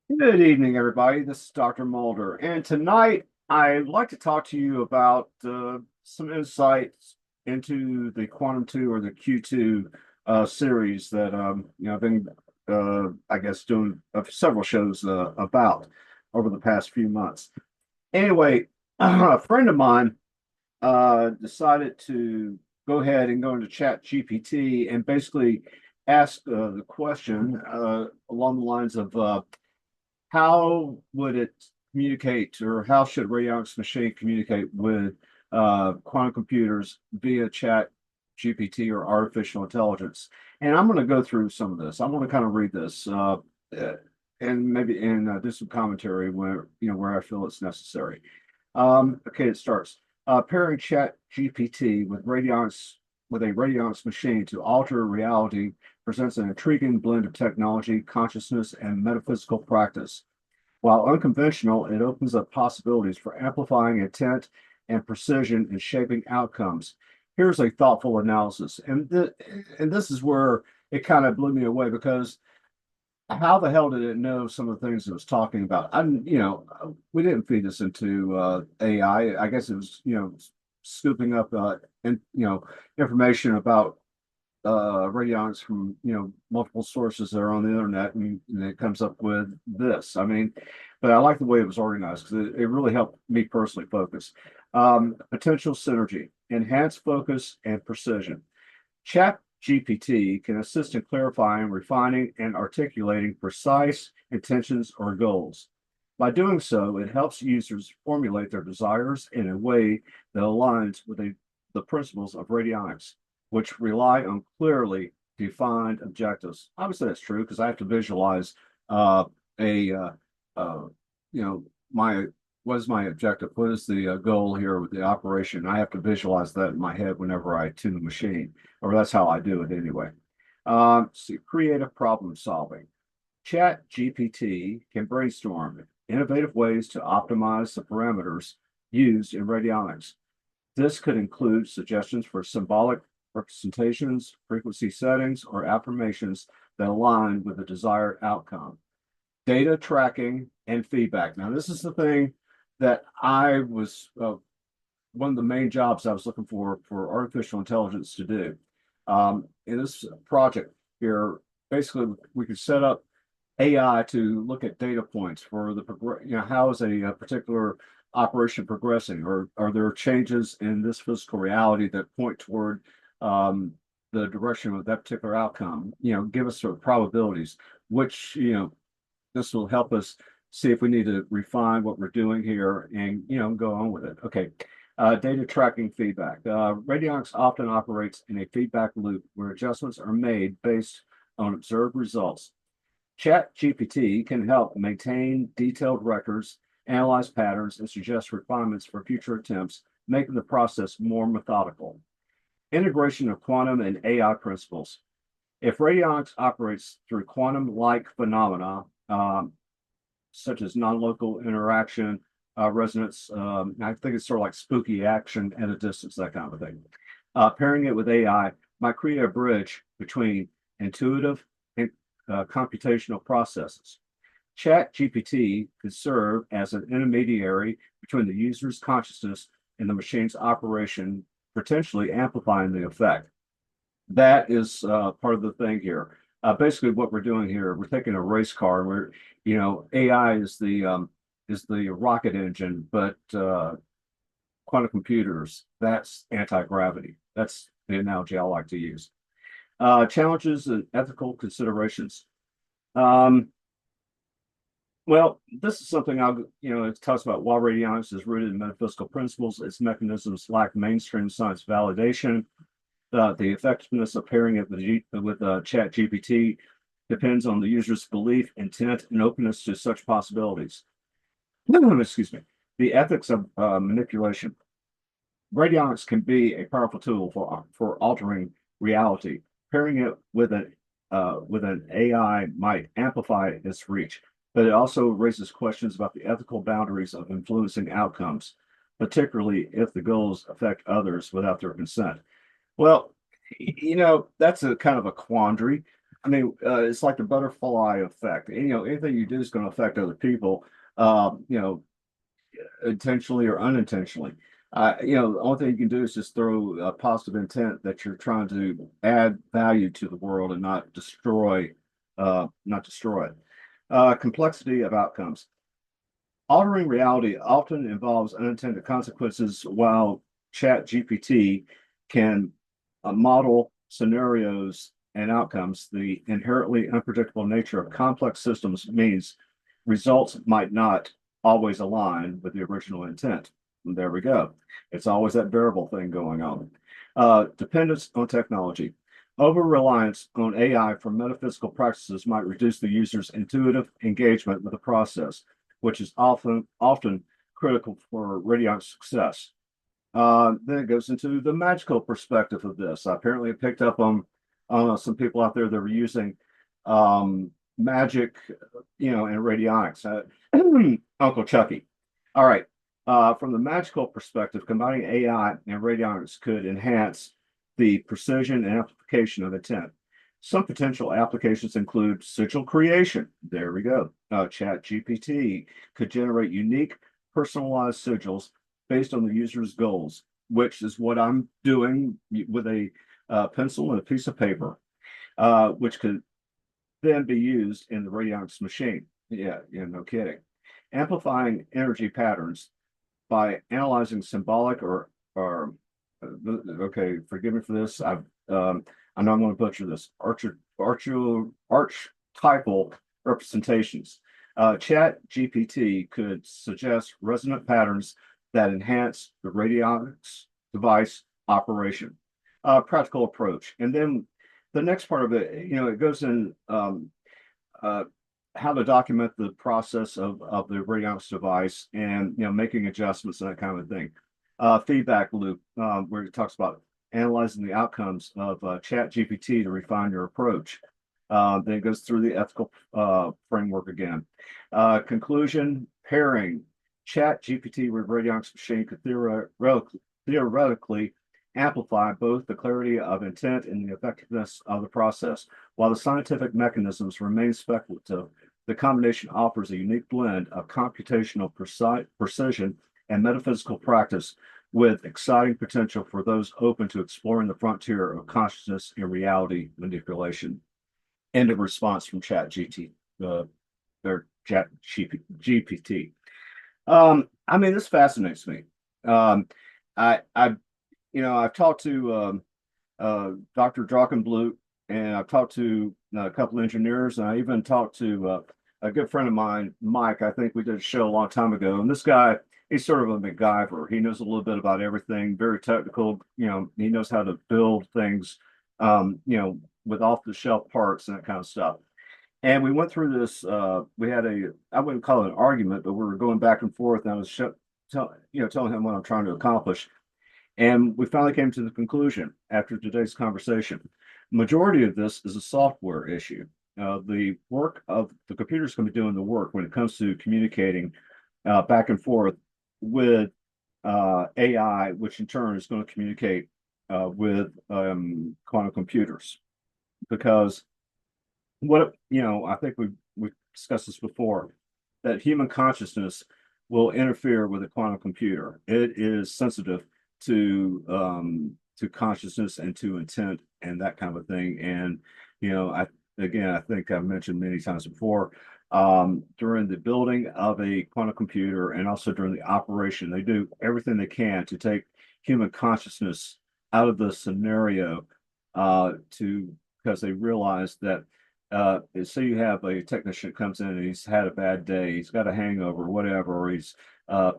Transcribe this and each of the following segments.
Good evening, everybody. This is Dr. Mulder, and tonight I'd like to talk to you about some insights into the Quantum 2 or the Q2 series that I've been I guess doing several shows about over the past few months. Anyway, a friend of mine decided to go ahead and go into Chat GPT and basically ask the question along the lines of how would it communicate, or how should radionics machine communicate with quantum computers via chat GPT or artificial intelligence? And I'm going to go through some of this. I'm going to kind of read this and maybe do some commentary where I feel it's necessary. Okay, it starts. Pairing chat GPT with a radionics machine to alter reality presents an intriguing blend of technology, consciousness, and metaphysical practice. While unconventional, it opens up possibilities for amplifying intent and precision in shaping outcomes. Here's a thoughtful analysis. And this is where it kind of blew me away, because how the hell did it know some of the things it was talking about? We didn't feed this into AI. I guess it was, scooping up and information about radionics from multiple sources that are on the internet, and it comes up with this. I mean, but I like the way it was organized because it really helped me personally focus. Potential synergy, enhanced focus and precision. Chat GPT can assist in clarifying, refining, and articulating precise intentions or goals. By doing so, it helps users formulate their desires in a way that aligns with the principles of radionics, which rely on clearly defined objectives. Obviously, that's true because I have to visualize a uh, you know my what is my objective? What is the goal here with the operation? I have to visualize that in my head whenever I tune the machine, or that's how I do it anyway. See, creative problem solving. Chat GPT can brainstorm innovative ways to optimize the parameters used in radionics. This could include suggestions for symbolic representations, frequency settings, or affirmations that align with the desired outcome. Data tracking and feedback. Now, this is the thing that I was one of the main jobs I was looking for artificial intelligence to do. In this project here, basically, we could set up AI to look at data points for how is a particular operation progressing, or are there changes in this physical reality that point toward the direction of that particular outcome? Give us sort of probabilities, which this will help us see if we need to refine what we're doing here and go on with it. Okay. Data tracking feedback. Radionics often operates in a feedback loop where adjustments are made based on observed results. Chat GPT can help maintain detailed records, analyze patterns, and suggest refinements for future attempts, making the process more methodical. Integration of quantum and AI principles. If radionics operates through quantum-like phenomena, such as non-local interaction, resonance, I think it's sort of like spooky action at a distance, that kind of thing. Pairing it with AI might create a bridge between intuitive and computational processes. Chat GPT could serve as an intermediary between the user's consciousness and the machine's operation, potentially amplifying the effect. That is part of the thing here. Basically, what we're doing here, we're taking a race car, and AI is the rocket engine, but quantum computers, that's anti-gravity. That's the analogy I like to use. Challenges and ethical considerations. Um, well, this is something it talks about. While radionics is rooted in metaphysical principles, its mechanisms lack mainstream science validation. The effectiveness of pairing it with Chat GPT depends on the user's belief, intent, and openness to such possibilities. Excuse me. The ethics of manipulation. Radionics can be a powerful tool for altering reality. Pairing it with an AI might amplify its reach, but it also raises questions about the ethical boundaries of influencing outcomes, particularly if the goals affect others without their consent. Well, that's a kind of a quandary. it's like the butterfly effect. Anything you do is going to affect other people, you know, intentionally or unintentionally. The only thing you can do is just throw a positive intent that you're trying to add value to the world and not destroy it. Complexity of outcomes. Altering reality often involves unintended consequences, while ChatGPT can model scenarios and outcomes. The inherently unpredictable nature of complex systems means results might not always align with the original intent. And there we go. It's always that variable thing going on. Dependence on technology. Over reliance on AI for metaphysical practices might reduce the user's intuitive engagement with the process, which is often critical for radionic success. Then it goes into the magical perspective of this. I apparently picked up on some people out there that were using magic, and radionics. Uncle Chucky. All right. From the magical perspective, combining AI and radionics could enhance the precision and amplification of intent. Some potential applications include sigil creation. There we go. Chat GPT could generate unique, personalized sigils based on the user's goals, which is what I'm doing with a pencil and a piece of paper, which could then be used in the radionics machine. Yeah, no kidding. Amplifying energy patterns by analyzing symbolic okay, forgive me for this. I know I'm going to butcher this. Archetypal representations. Chat GPT could suggest resonant patterns that enhance the radionics device operation. Practical approach. And then the next part of it, it goes in how to document the process of the radionics device and, making adjustments and that kind of thing. Feedback loop, where it talks about analyzing the outcomes of Chat GPT to refine your approach. Then it goes through the ethical framework again. Conclusion, pairing Chat GPT with radionics machine could theoretically amplify both the clarity of intent and the effectiveness of the process. While the scientific mechanisms remain speculative, the combination offers a unique blend of computational precision and metaphysical practice with exciting potential for those open to exploring the frontier of consciousness and reality manipulation. End of response from Chat GPT. This fascinates me. I've talked to Dr. Drachenblut, and I've talked to a couple of engineers, and I even talked to a good friend of mine, Mike. I think we did a show a long time ago, and this guy, he's sort of a MacGyver. He knows a little bit about everything, very technical. He knows how to build things, with off-the-shelf parts and that kind of stuff. And we went through this. We had I wouldn't call it an argument, but we were going back and forth, and I was telling him what I'm trying to accomplish. And we finally came to the conclusion after today's conversation. Majority of this is a software issue. The work of the computer is going to be doing the work when it comes to communicating back and forth with AI, which in turn is going to communicate with quantum computers. Because I think we've discussed this before, that human consciousness will interfere with a quantum computer. It is sensitive to consciousness and to intent and that kind of thing. And I think I've mentioned many times before, during the building of a quantum computer and also during the operation, they do everything they can to take human consciousness out of the scenario, because they realize that say you have a technician comes in and he's had a bad day, he's got a hangover, whatever, or he's had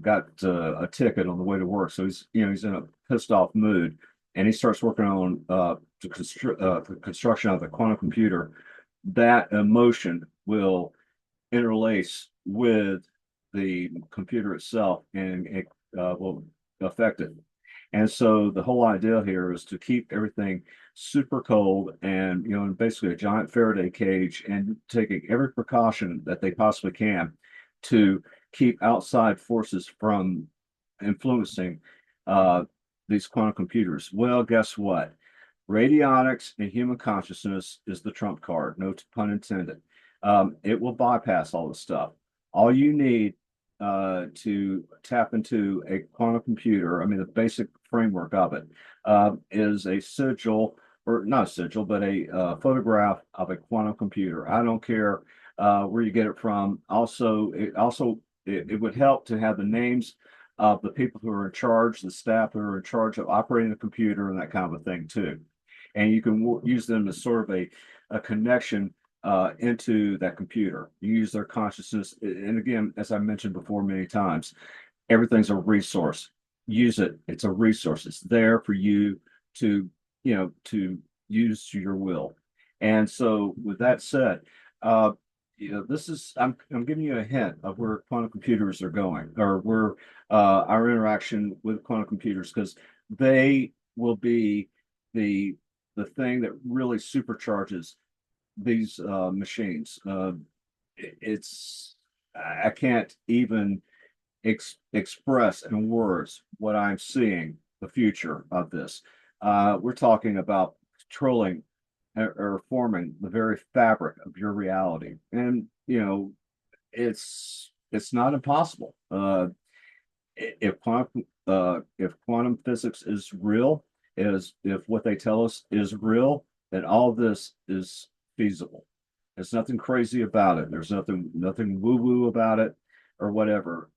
got a ticket on the way to work, so he's in a pissed off mood, and he starts working on the construction of the quantum computer. That emotion will interlace with the computer itself, and it will affect it. And so the whole idea here is to keep everything super cold and, basically a giant Faraday cage, and taking every precaution that they possibly can to keep outside forces from influencing these quantum computers. Well, guess what? Radionics and human consciousness is the trump card, no pun intended. It will bypass all this stuff. All you need to tap into a quantum computer, I mean, the basic framework of it, is a sigil, or not a sigil, but a photograph of a quantum computer. I don't care where you get it from. It would help to have the names of the people who are in charge, the staff who are in charge of operating the computer, and that kind of a thing too. And you can use them as sort of a connection into that computer. You use their consciousness. And again, as I mentioned before many times, everything's a resource. Use it. It's a resource. It's there for you to, to use to your will. And so with that said, this is I'm giving you a hint of where quantum computers are going, or where our interaction with quantum computers, because they will be the the thing that really supercharges these machines. It's I can't even express in words what I'm seeing the future of this. We're talking about controlling or forming the very fabric of your reality, and it's not impossible. If quantum physics is real, is if what they tell us is real, then all of this is feasible. There's nothing crazy about it. There's nothing woo woo about it or whatever.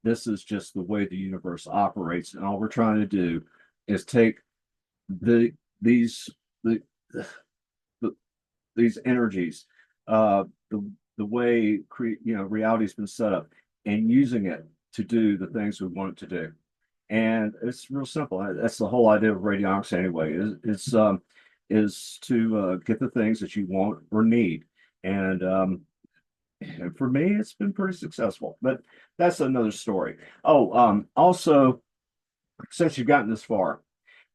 This is just the way the universe operates, and all we're trying to do is take the these the, the these energies, the way reality's been set up, and using it to do the things we want it to do. And it's real simple. That's the whole idea of radionics anyway. Is to get the things that you want or need. And for me, it's been pretty successful. But that's another story. Oh, also, since you've gotten this far,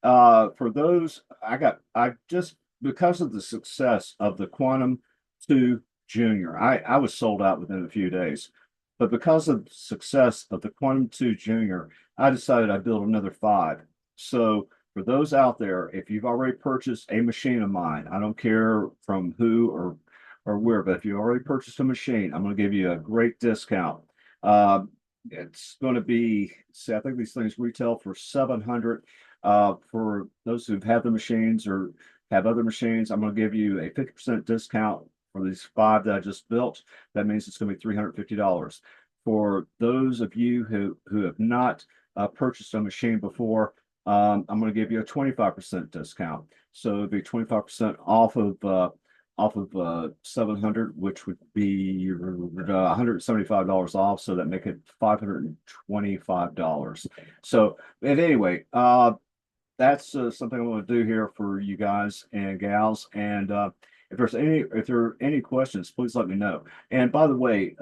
for those I just because of the success of the Quantum 2 Junior, I was sold out within a few days. But because of the success of the Quantum 2 Junior, I decided I'd build another five. So for those out there, if you've already purchased a machine of mine, I don't care from who or where, but if you already purchased a machine, I'm going to give you a great discount. Uh, it's going to be, see, I think these things retail for 700. For those who've had the machines or have other machines, I'm going to give you a 50% discount for these five that I just built. That means it's going to be $350. For those of you who have not purchased a machine before, I'm going to give you a 25% discount. So it'd be 25% off of 700, which would be $175 off. So that make it $525. So, but anyway, that's something I want to do here for you guys and gals. And if there are any questions, please let me know. And by the way,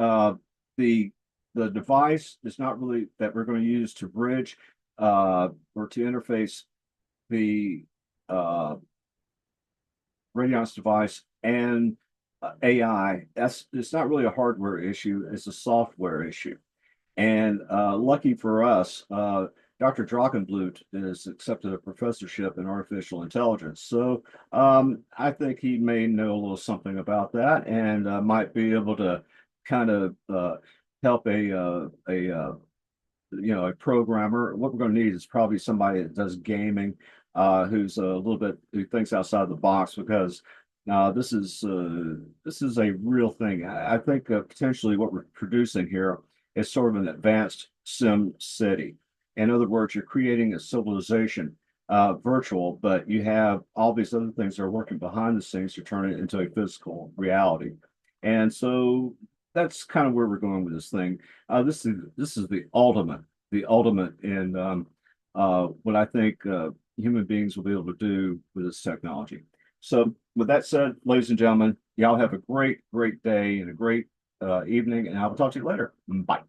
the the device is not really that we're going to use to bridge or to interface the radiance device and AI. It's not really a hardware issue; it's a software issue. And lucky for us, Dr. Drakenblut has accepted a professorship in artificial intelligence. So I think he may know a little something about that, and might be able to kind of help a programmer. What we're going to need is probably somebody that does gaming, who's a little bit who thinks outside the box, because this is a real thing. I think potentially what we're producing here is sort of an advanced sim city. In other words, you're creating a civilization, virtual, but you have all these other things that are working behind the scenes to turn it into a physical reality. And so that's kind of where we're going with this thing. This is the ultimate in what I think human beings will be able to do with this technology. So, with that said, ladies and gentlemen, y'all have a great day and a great evening, and I will talk to you later. Bye.